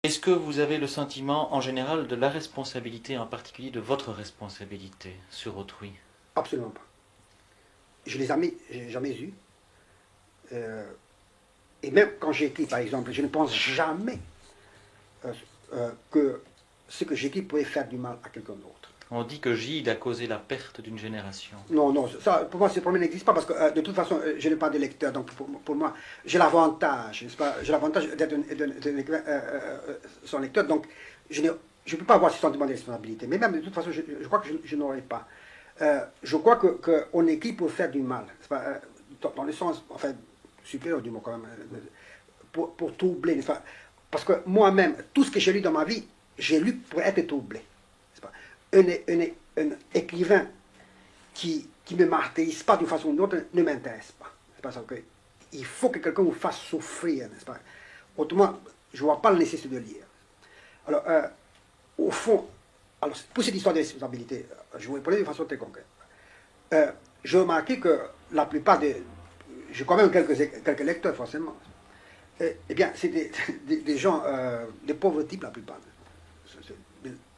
Est-ce que vous avez le sentiment en général de la responsabilité, en particulier de votre responsabilité sur autrui? Absolument pas. Je les ai jamais eus. Euh, et même quand j'écris, par exemple, je ne pense jamais que ce que j'écris pourrait faire du mal à quelqu'un d'autre. On dit que Gide a causé la perte d'une génération. Non, non, ça, pour moi, ce problème n'existe pas parce que de toute façon, je n'ai pas de lecteur. Donc, pour moi, j'ai l'avantage, n'est-ce pas? J'ai l'avantage d'être son lecteur. Donc, je ne peux pas avoir ce sentiment de responsabilité. Mais même de toute façon, je crois que je n'aurais pas. Je crois qu'on écrit pour faire du mal. Pas, dans le sens, enfin, supérieur du mot quand même. Pour troubler, n'est-ce pas? Parce que moi-même, tout ce que j'ai lu dans ma vie, j'ai lu pour être troublé. N'est-ce pas? Un écrivain qui ne me martyrise pas d'une façon ou d'une autre ne m'intéresse pas. C'est parce que il faut que quelqu'un vous fasse souffrir, n'est-ce pas? Autrement, je ne vois pas la nécessité de lire. Alors, au fond, alors, pour cette histoire de responsabilité, je vous répondrai de façon très concrète. J'ai remarqué que la plupart des... J'ai quand même quelques lecteurs, forcément. Eh bien, c'est des gens, des pauvres types, la plupart.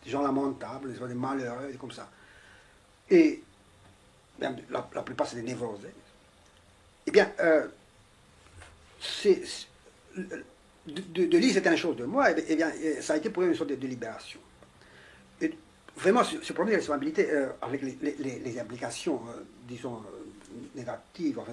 Des gens lamentables, des malheureux, comme ça. Et même la plupart, c'est des névrosés. Eh bien, de lire certaines choses de moi, eh bien, ça a été pour eux une sorte de libération. Et vraiment, ce problème de responsabilité, avec les implications, disons, négatives, enfin,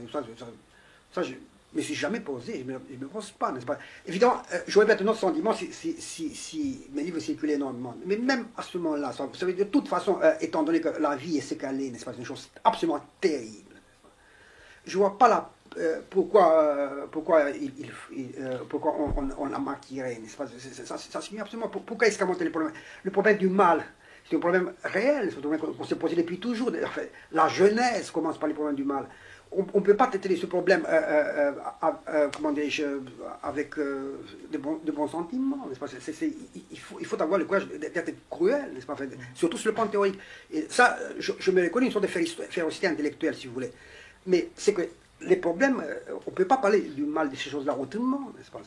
ça je ne me suis jamais posé, je ne me pose pas, n'est-ce pas? Évidemment, j'aurais peut-être un autre sentiment si mes livres circulaient énormément. Mais même à ce moment-là, vous savez, de toute façon, étant donné que la vie est ce qu'elle est, n'est-ce pas? C'est une chose absolument terrible. Je ne vois pas pourquoi on la maquillerait, n'est-ce pas? Ça signifie absolument. Pourquoi escamoter le problème? Le problème du mal, c'est un problème réel, c'est un problème qu'on s'est posé depuis toujours. Enfin, la Genèse commence par les problèmes du mal. On ne peut pas traiter ce problème, comment dirais-je, avec de bons sentiments, n'est-ce pas? Il faut avoir le courage d'être cruel, n'est-ce pas? Enfin, surtout sur le plan théorique. Et ça, je me reconnais une sorte de férocité intellectuelle, si vous voulez. Mais c'est que les problèmes, on ne peut pas parler du mal de ces choses-là autrement, n'est-ce pas?